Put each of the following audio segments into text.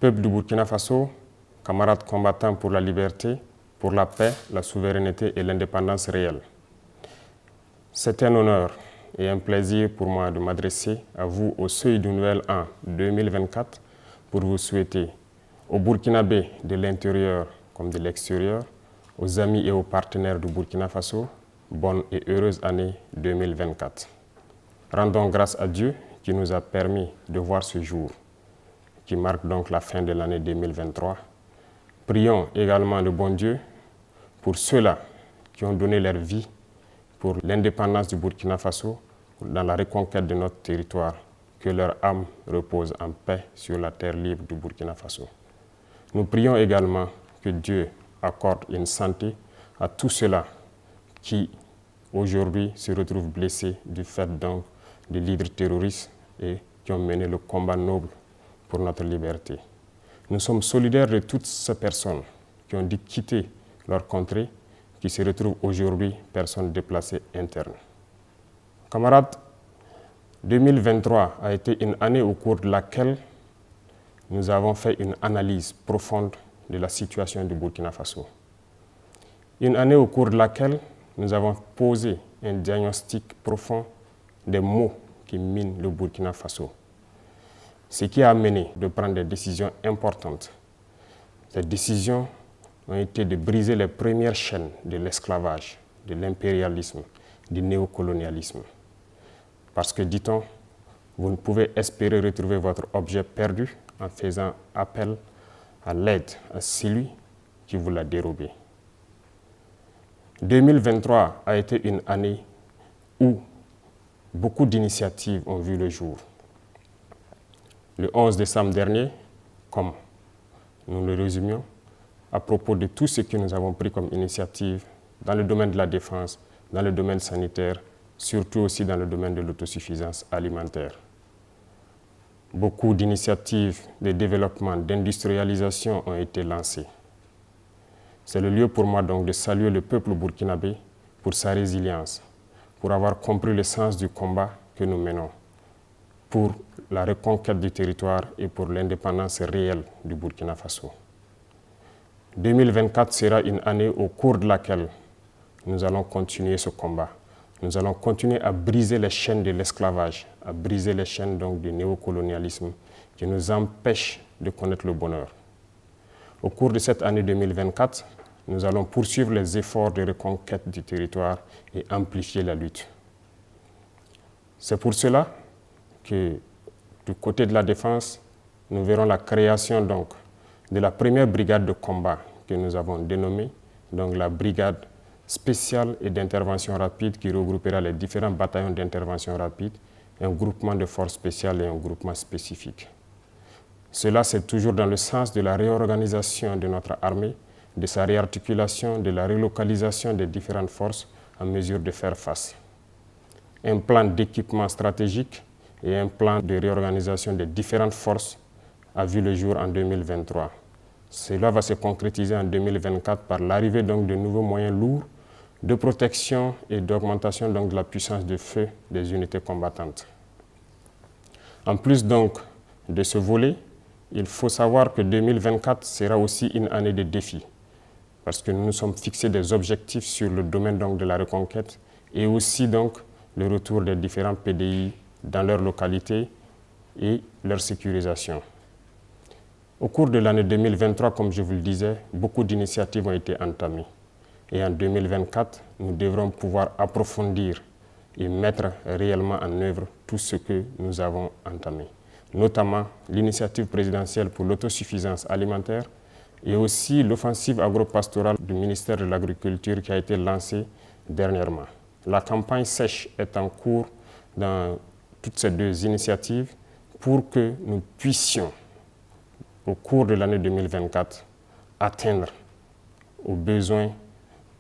Peuple du Burkina Faso, camarades combattants pour la liberté, pour la paix, la souveraineté et l'indépendance réelle. C'est un honneur et un plaisir pour moi de m'adresser à vous au seuil du nouvel an 2024 pour vous souhaiter aux Burkinabés de l'intérieur comme de l'extérieur, aux amis et aux partenaires du Burkina Faso, bonne et heureuse année 2024. Rendons grâce à Dieu qui nous a permis de voir ce jour, qui marque donc la fin de l'année 2023. Prions également le bon Dieu pour ceux-là qui ont donné leur vie pour l'indépendance du Burkina Faso, dans la reconquête de notre territoire, que leur âme repose en paix sur la terre libre du Burkina Faso. Nous prions également que Dieu accorde une santé à tous ceux-là qui aujourd'hui se retrouvent blessés du fait donc des leaders terroristes et qui ont mené le combat noble pour notre liberté. Nous sommes solidaires de toutes ces personnes qui ont dû quitter leur contrée, qui se retrouvent aujourd'hui personnes déplacées internes. Camarades, 2023 a été une année au cours de laquelle nous avons fait une analyse profonde de la situation du Burkina Faso. Une année au cours de laquelle nous avons posé un diagnostic profond des maux qui minent le Burkina Faso. Ce qui a amené de prendre des décisions importantes. Ces décisions ont été de briser les premières chaînes de l'esclavage, de l'impérialisme, du néocolonialisme. Parce que, dit-on, vous ne pouvez espérer retrouver votre objet perdu en faisant appel à l'aide à celui qui vous l'a dérobé. 2023 a été une année où beaucoup d'initiatives ont vu le jour. Le 11 décembre dernier, comme nous le résumions, à propos de tout ce que nous avons pris comme initiative dans le domaine de la défense, dans le domaine sanitaire, surtout aussi dans le domaine de l'autosuffisance alimentaire. Beaucoup d'initiatives de développement, d'industrialisation ont été lancées. C'est le lieu pour moi donc de saluer le peuple burkinabé pour sa résilience, pour avoir compris le sens du combat que nous menons, pour la reconquête du territoire et pour l'indépendance réelle du Burkina Faso. 2024 sera une année au cours de laquelle nous allons continuer ce combat. Nous allons continuer à briser les chaînes de l'esclavage, à briser les chaînes donc du néocolonialisme qui nous empêchent de connaître le bonheur. Au cours de cette année 2024, nous allons poursuivre les efforts de reconquête du territoire et amplifier la lutte. C'est pour cela que du côté de la défense, nous verrons la création donc de la première brigade de combat que nous avons dénommée donc la brigade spéciale et d'intervention rapide qui regroupera les différents bataillons d'intervention rapide, un groupement de forces spéciales et un groupement spécifique. Cela, c'est toujours dans le sens de la réorganisation de notre armée, de sa réarticulation, de la relocalisation des différentes forces en mesure de faire face. Un plan d'équipement stratégique et un plan de réorganisation des différentes forces a vu le jour en 2023. Cela va se concrétiser en 2024 par l'arrivée donc de nouveaux moyens lourds de protection et d'augmentation donc de la puissance de feu des unités combattantes. En plus donc de ce volet, il faut savoir que 2024 sera aussi une année de défis parce que nous nous sommes fixés des objectifs sur le domaine donc de la reconquête et aussi donc le retour des différents PDI dans leur localité et leur sécurisation. Au cours de l'année 2023, comme je vous le disais, beaucoup d'initiatives ont été entamées. Et en 2024, nous devrons pouvoir approfondir et mettre réellement en œuvre tout ce que nous avons entamé. Notamment l'initiative présidentielle pour l'autosuffisance alimentaire et aussi l'offensive agro-pastorale du ministère de l'Agriculture qui a été lancée dernièrement. La campagne sèche est en cours dans toutes ces deux initiatives pour que nous puissions, au cours de l'année 2024, atteindre aux besoins,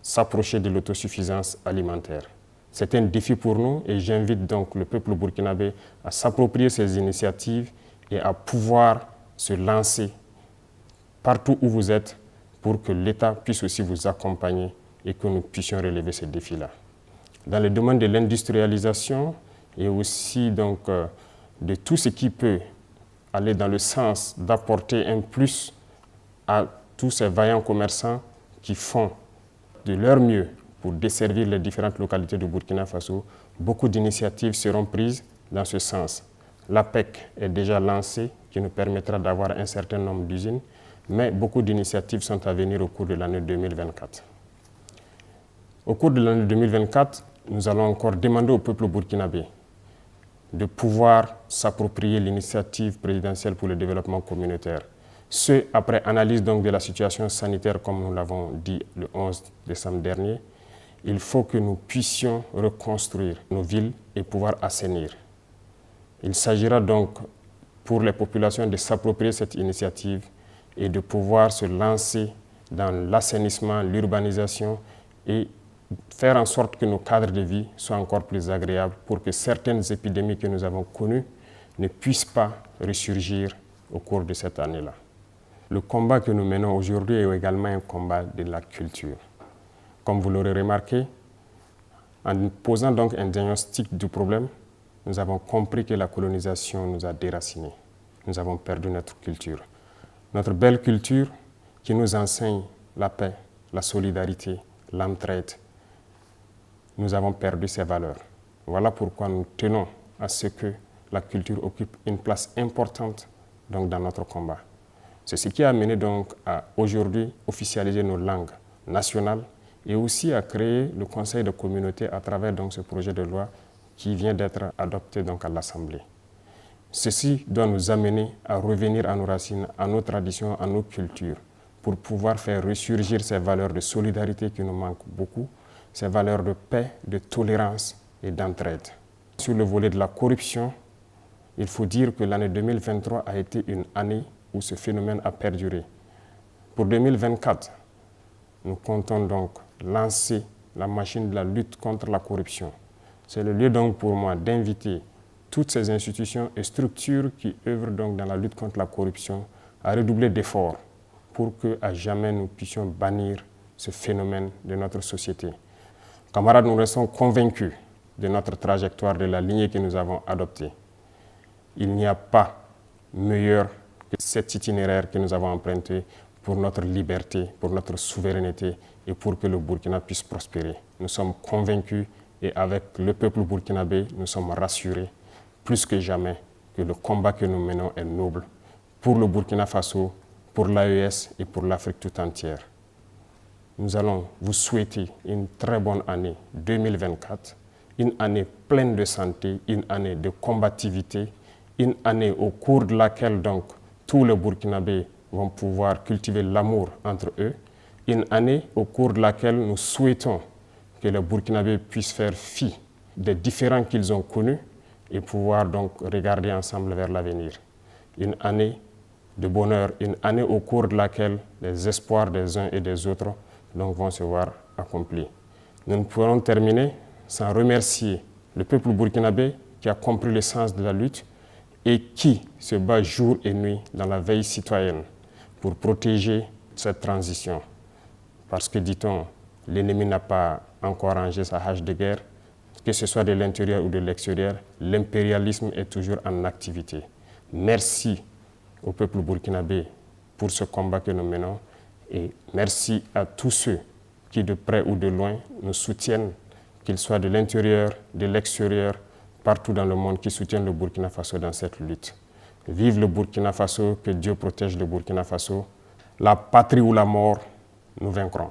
s'approcher de l'autosuffisance alimentaire. C'est un défi pour nous et j'invite donc le peuple burkinabé à s'approprier ces initiatives et à pouvoir se lancer partout où vous êtes pour que l'État puisse aussi vous accompagner et que nous puissions relever ces défis-là. Dans le domaine de l'industrialisation et aussi donc de tout ce qui peut aller dans le sens d'apporter un plus à tous ces vaillants commerçants qui font de leur mieux pour desservir les différentes localités du Burkina Faso, beaucoup d'initiatives seront prises dans ce sens. L'APEC est déjà lancée, qui nous permettra d'avoir un certain nombre d'usines, mais beaucoup d'initiatives sont à venir au cours de l'année 2024. Au cours de l'année 2024, nous allons encore demander au peuple burkinabé de pouvoir s'approprier l'initiative présidentielle pour le développement communautaire. Ce, après analyse donc de la situation sanitaire, comme nous l'avons dit le 11 décembre dernier, il faut que nous puissions reconstruire nos villes et pouvoir assainir. Il s'agira donc pour les populations de s'approprier cette initiative et de pouvoir se lancer dans l'assainissement, l'urbanisation et faire en sorte que nos cadres de vie soient encore plus agréables pour que certaines épidémies que nous avons connues ne puissent pas ressurgir au cours de cette année-là. Le combat que nous menons aujourd'hui est également un combat de la culture. Comme vous l'aurez remarqué, en posant donc un diagnostic du problème, nous avons compris que la colonisation nous a déracinés. Nous avons perdu notre culture. Notre belle culture qui nous enseigne la paix, la solidarité, l'entraide. Nous avons perdu ces valeurs. Voilà pourquoi nous tenons à ce que la culture occupe une place importante donc, dans notre combat. C'est ce qui a amené donc à aujourd'hui officialiser nos langues nationales et aussi à créer le Conseil de communauté à travers donc, ce projet de loi qui vient d'être adopté donc, à l'Assemblée. Ceci doit nous amener à revenir à nos racines, à nos traditions, à nos cultures, pour pouvoir faire ressurgir ces valeurs de solidarité qui nous manquent beaucoup, ces valeurs de paix, de tolérance et d'entraide. Sur le volet de la corruption, il faut dire que l'année 2023 a été une année où ce phénomène a perduré. Pour 2024, nous comptons donc lancer la machine de la lutte contre la corruption. C'est le lieu donc pour moi d'inviter toutes ces institutions et structures qui œuvrent donc dans la lutte contre la corruption à redoubler d'efforts pour qu'à jamais nous puissions bannir ce phénomène de notre société. Camarades, nous restons convaincus de notre trajectoire, de la lignée que nous avons adoptée. Il n'y a pas meilleur que cet itinéraire que nous avons emprunté pour notre liberté, pour notre souveraineté et pour que le Burkina puisse prospérer. Nous sommes convaincus et avec le peuple burkinabé, nous sommes rassurés plus que jamais que le combat que nous menons est noble pour le Burkina Faso, pour l'AES et pour l'Afrique tout entière. Nous allons vous souhaiter une très bonne année 2024, une année pleine de santé, une année de combativité, une année au cours de laquelle donc tous les Burkinabés vont pouvoir cultiver l'amour entre eux, Une année au cours de laquelle nous souhaitons que les Burkinabés puissent faire fi des différends qu'ils ont connus et pouvoir donc regarder ensemble vers l'avenir. Une année de bonheur, une année au cours de laquelle les espoirs des uns et des autres donc vont se voir accomplis. Nous ne pourrons terminer sans remercier le peuple burkinabé qui a compris le sens de la lutte et qui se bat jour et nuit dans la veille citoyenne pour protéger cette transition. Parce que, dit-on, l'ennemi n'a pas encore rangé sa hache de guerre, que ce soit de l'intérieur ou de l'extérieur, l'impérialisme est toujours en activité. Merci au peuple burkinabé pour ce combat que nous menons et merci à tous ceux qui, de près ou de loin, nous soutiennent, qu'ils soient de l'intérieur, de l'extérieur, partout dans le monde, qui soutiennent le Burkina Faso dans cette lutte. Vive le Burkina Faso, que Dieu protège le Burkina Faso. La patrie ou la mort, nous vaincrons.